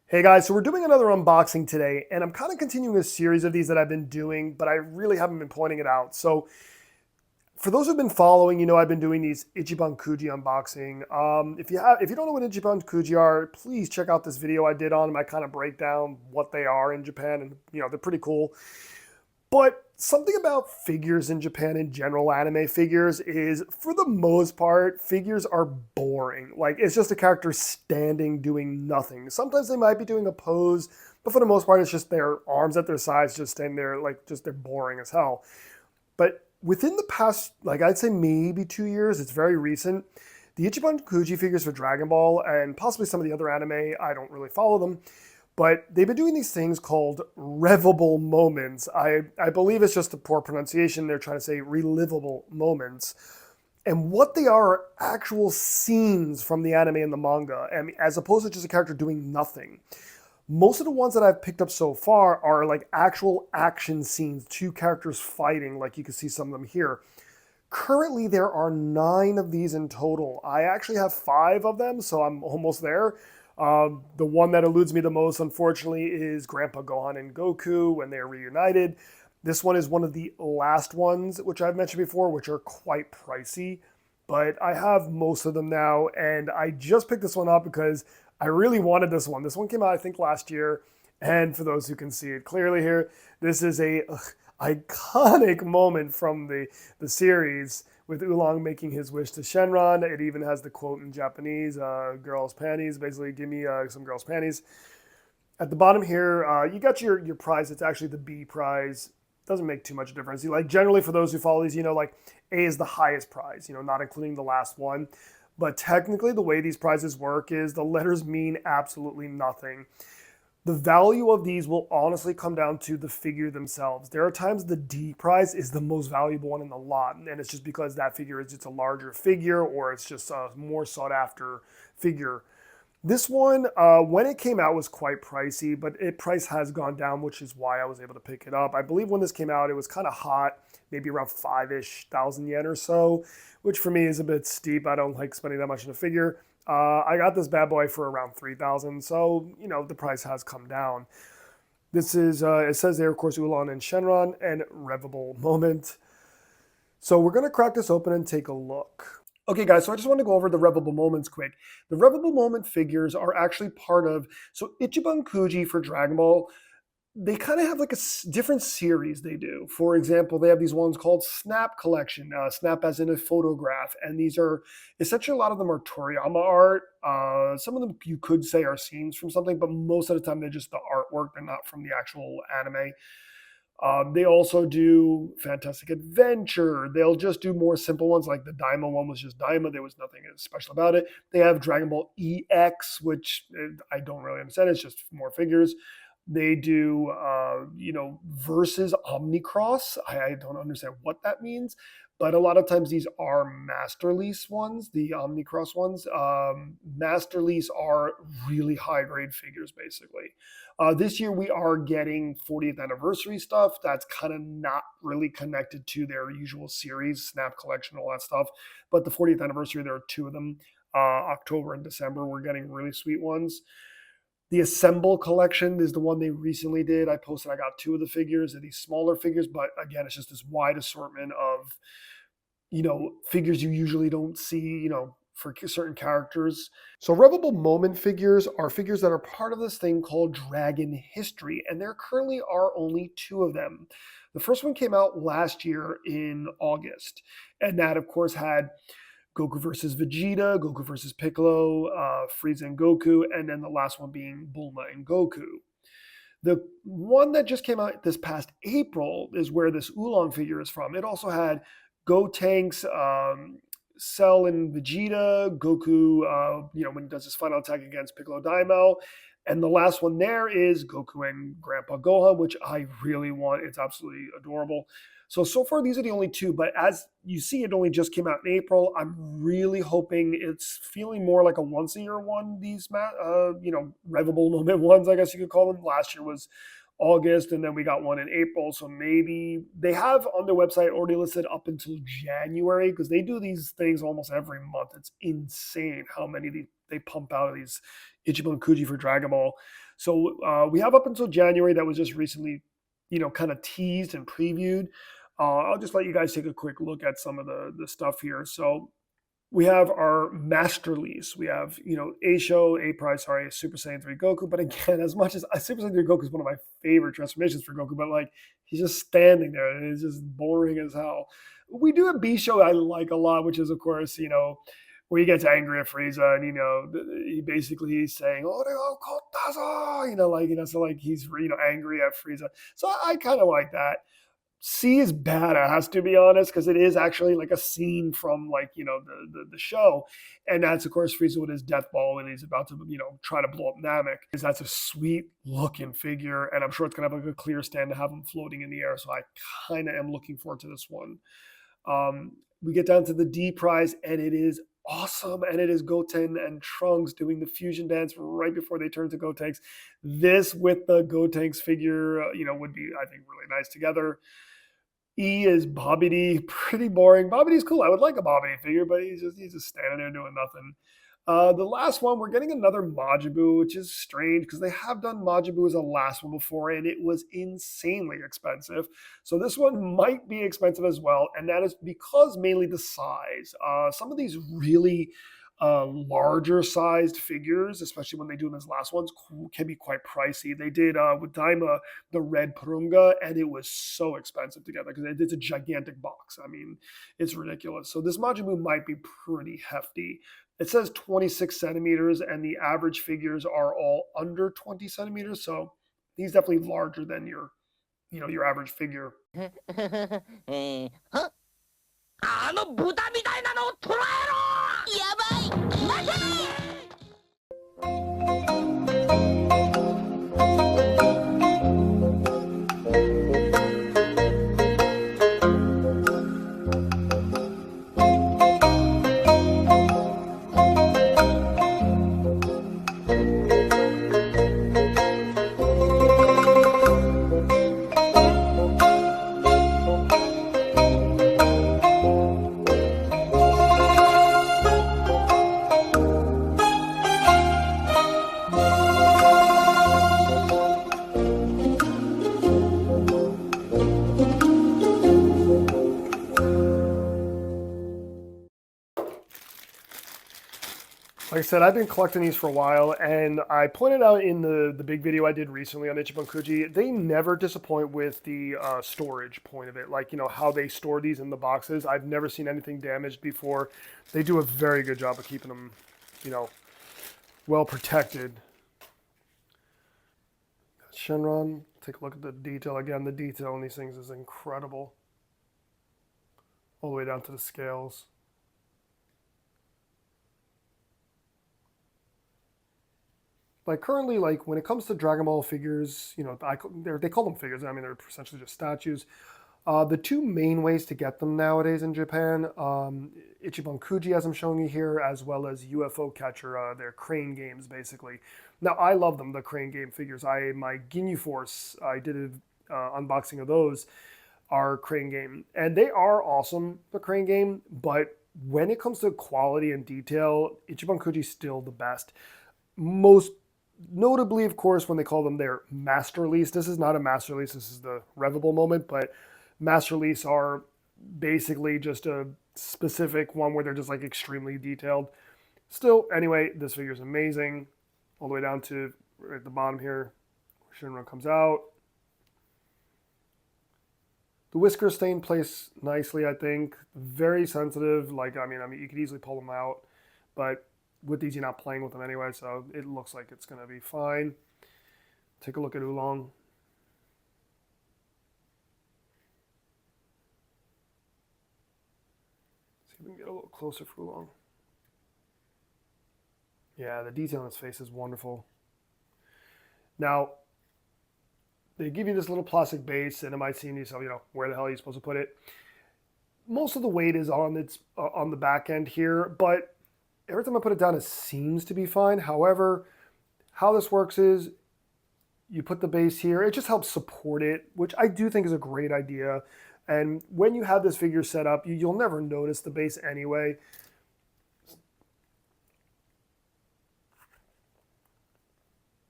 Hey guys, so we're doing another unboxing today, and I'm kind of continuing a series of these that I've been doing, but I really haven't been pointing it out. So for those who've been following, you know I've been doing these Ichiban Kuji unboxing. If you don't know what Ichiban Kuji are, please check out this video I did on them. I kind of break down what they are in Japan, and they're pretty cool. But something about figures in Japan in general, anime figures, is for the most part, figures are boring. Like, it's just a character standing doing nothing. Sometimes they might be doing a pose, but for the most part, it's just their arms at their sides, just standing there, like, just they're boring as hell. But within the past, like, I'd say maybe 2 years, it's very recent, the Ichiban Kuji figures for Dragon Ball, and possibly some of the other anime, I don't really follow them, but they've been doing these things called Revable Moments. I believe it's just a poor pronunciation. They're trying to say relivable moments. And what they are actual scenes from the anime and the manga, I mean, as opposed to just a character doing nothing. Most of the ones that I've picked up so far are like actual action scenes, two characters fighting, like you can see some of them here. Currently, there are 9 of these in total. I actually have 5 of them, so I'm almost there. The one that eludes me the most, unfortunately, is Grandpa Gohan and Goku when they're reunited. This one is one of the last ones, which I've mentioned before, which are quite pricey. But I have most of them now, and I just picked this one up because I really wanted this one. This one came out, I think, last year. And for those who can see it clearly here, this is a iconic moment from the series with Oolong making his wish to Shenron. It even has the quote in Japanese, girls' panties, basically, give me some girls' panties. At the bottom here, you got your prize. It's actually the B prize. Doesn't make too much difference. Like, generally, for those who follow these, like, A is the highest prize, not including the last one. But technically, the way these prizes work is the letters mean absolutely nothing. The value of these will honestly come down to the figure themselves. There are times the D prize is the most valuable one in the lot, and it's just because that figure is just a larger figure or it's just a more sought after figure. This one, when it came out, was quite pricey, but price has gone down, which is why I was able to pick it up. I believe when this came out, it was kind of hot, maybe around 5-ish thousand yen or so, which for me is a bit steep. I don't like spending that much on a figure. I got this bad boy for around 3,000, so the price has come down. This is it says there, of course, Oolong and Shenron and Revible Moment. So we're gonna crack this open and take a look. Okay, guys, so I just want to go over the Revable Moments quick. The Revable Moment figures are actually part of, so Ichiban Kuji for Dragon Ball, they kind of have like a different series they do. For example, they have these ones called Snap Collection, Snap as in a photograph, and these are, essentially a lot of them are Toriyama art. Some of them you could say are scenes from something, but most of the time they're just the artwork, they're not from the actual anime. They also do Fantastic Adventure. They'll just do more simple ones, like the Daima one was just Daima. There was nothing special about it. They have Dragon Ball EX, which I don't really understand. It's just more figures. They do, versus Omnicross. I don't understand what that means, but a lot of times these are master lease ones, the Omnicross ones. Master lease are really high grade figures, basically. This year we are getting 40th anniversary stuff that's kind of not really connected to their usual series, Snap Collection, all that stuff. But the 40th anniversary, there are 2 of them, October and December. We're getting really sweet ones. The Assemble collection is the one they recently did. I posted, I got 2 of the figures. They're these smaller figures, but again, it's just this wide assortment of, figures you usually don't see, for certain characters. So Revable Moment figures are figures that are part of this thing called Dragon History, and there currently are only 2 of them. The first one came out last year in August, and that, of course, had Goku versus Vegeta, Goku versus Piccolo, Frieza and Goku, and then the last one being Bulma and Goku. The one that just came out this past April is where this Oolong figure is from. It also had Gotenks, Cell and Vegeta, Goku, when he does his final attack against Piccolo Daimao, And the last one there is Goku and Grandpa Gohan, which I really want. It's absolutely adorable. So far, these are the only two, but as you see, it only just came out in April. I'm really hoping it's feeling more like a once a year one, these, Revable Moment ones, I guess you could call them. Last year was August, and then we got one in April. So maybe they have on their website already listed up until January, because they do these things almost every month. It's insane how many they pump out of these Ichiban Kuji for Dragon Ball. So we have up until January. That was just recently, kind of teased and previewed. I'll just let you guys take a quick look at some of the stuff here. So we have our master lease. We have, Super Saiyan 3 Goku. But again, as much as Super Saiyan 3 Goku is one of my favorite transformations for Goku, but like he's just standing there and it's just boring as hell. We do a B show I like a lot, which is, of course, where he gets angry at Frieza, and he basically he's saying, "Oh, Kotazo," so like he's angry at Frieza. So I kind of like that. C is badass, to be honest, because it is actually like a scene from the show, and that's of course Frieza with his death ball, and he's about to try to blow up Namek. That's a sweet looking figure, and I'm sure it's gonna have like a clear stand to have him floating in the air. So I kind of am looking forward to this one. We get down to the D prize, and it is awesome, and it is Goten and Trunks doing the fusion dance right before they turn to Gotenks. This with the Gotenks figure, would be, I think, really nice together. E is Bobby D. Pretty boring. Bobby D's cool. I would like a Bobby D figure, but he's just standing there doing nothing. The last one, we're getting another Majin Buu, which is strange because they have done Majin Buu as a last one before, and it was insanely expensive. So this one might be expensive as well, and that is because mainly the size. Some of these really larger sized figures, especially when they do them as last ones, can be quite pricey. They did with Daima the red Purunga, and it was so expensive together because it's a gigantic box. I mean, it's ridiculous. So this Majin Buu might be pretty hefty. It says 26 centimeters, and the average figures are all under 20 centimeters. So he's definitely larger than your average figure. あの豚みたいなのを捕らえろやばい待て Like I said, I've been collecting these for a while, and I pointed out in the big video I did recently on Ichiban Kuji, they never disappoint with the storage point of it. Like, how they store these in the boxes. I've never seen anything damaged before. They do a very good job of keeping them, well protected. Shenron, take a look at the detail. Again, the detail on these things is incredible. All the way down to the scales. Like currently, like when it comes to Dragon Ball figures, they call them figures. I mean, they're essentially just statues. The two main ways to get them nowadays in Japan, Ichiban Kuji, as I'm showing you here, as well as UFO Catcher, they're crane games, basically. Now, I love them, the crane game figures. My Ginyu Force, I did an unboxing of those, are crane game. And they are awesome, the crane game, but when it comes to quality and detail, Ichiban Kuji's still the best. Most notably, of course, when they call them their master lease. This is not a master lease, this is the Revable Moment, but master lease are basically just a specific one where they're just like extremely detailed. Still, anyway, this figure is amazing. All the way down to right at the bottom here, Shenron comes out. The whiskers stay in place nicely, I think. Very sensitive. Like, I mean, you could easily pull them out, but with these, you're not playing with them anyway, so it looks like it's going to be fine. Take a look at Oolong. See if we can get a little closer for Oolong. Yeah, the detail on his face is wonderful. Now, they give you this little plastic base, and it might seem to yourself, where the hell are you supposed to put it? Most of the weight is on the back end here, but every time I put it down, it seems to be fine. However, how this works is you put the base here. It just helps support it, which I do think is a great idea. And when you have this figure set up, you'll never notice the base anyway.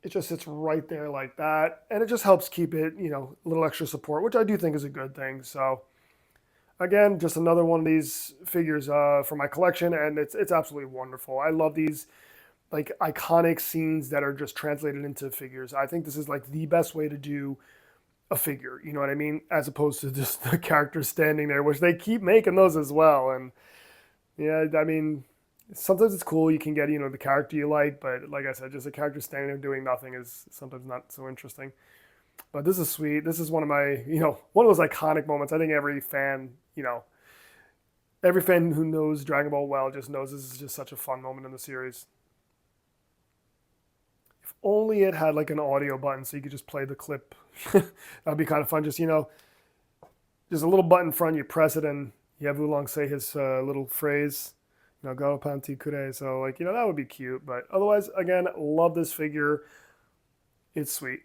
It just sits right there like that. And it just helps keep it, a little extra support, which I do think is a good thing. So again, just another one of these figures for my collection, and it's absolutely wonderful. I love these like iconic scenes that are just translated into figures. I think this is like the best way to do a figure, you know what I mean? As opposed to just the characters standing there, which they keep making those as well. And yeah, I mean, sometimes it's cool. You can get, the character you like, but like I said, just a character standing there doing nothing is sometimes not so interesting. But this is sweet. This is one of my, one of those iconic moments. I think every fan who knows Dragon Ball well just knows this is just such a fun moment in the series. If only it had like an audio button so you could just play the clip. That'd be kind of fun. Just, there's a little button in front, you press it, and you have Oolong say his little phrase, go panti kure. So, that would be cute. But otherwise, again, love this figure. It's sweet.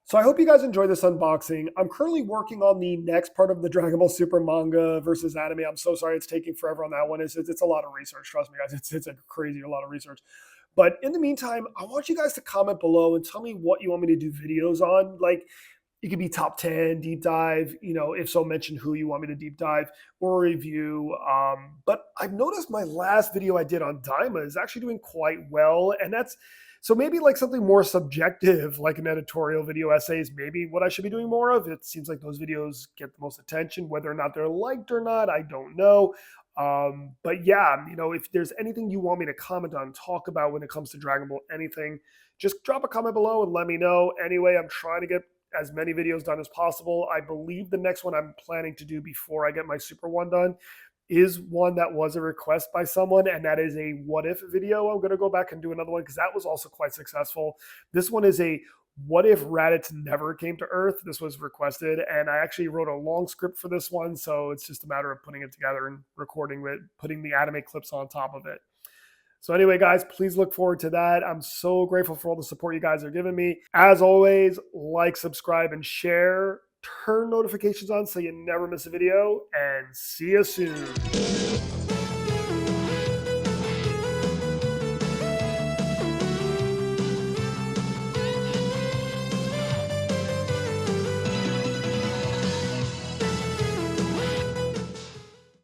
So I hope you guys enjoyed this unboxing. I'm currently working on the next part of the Dragon Ball Super manga versus anime. I'm so sorry it's taking forever on that one. It's a lot of research. Trust me, guys. It's a lot of research. But in the meantime, I want you guys to comment below and tell me what you want me to do videos on. Like, it could be top 10, deep dive, if so, mention who you want me to deep dive or review. But I've noticed my last video I did on Daima is actually doing quite well. And so maybe like something more subjective, like an editorial video essay is maybe what I should be doing more of. It seems like those videos get the most attention. Whether or not they're liked or not, I don't know. But yeah, if there's anything you want me to comment on, talk about when it comes to Dragon Ball, anything, just drop a comment below and let me know. Anyway, I'm trying to get as many videos done as possible. I believe the next one I'm planning to do before I get my Super one done is one that was a request by someone, and that is a what if video. I'm going to go back and do another one because that was also quite successful. This one is a what if Raditz never came to Earth. This was requested, and I actually wrote a long script for this one, so it's just a matter of putting it together and recording it, putting the anime clips on top of it. So anyway, guys, please look forward to that. I'm so grateful for all the support you guys are giving me. As always, like, subscribe, and share. Turn notifications on so you never miss a video, and see you soon.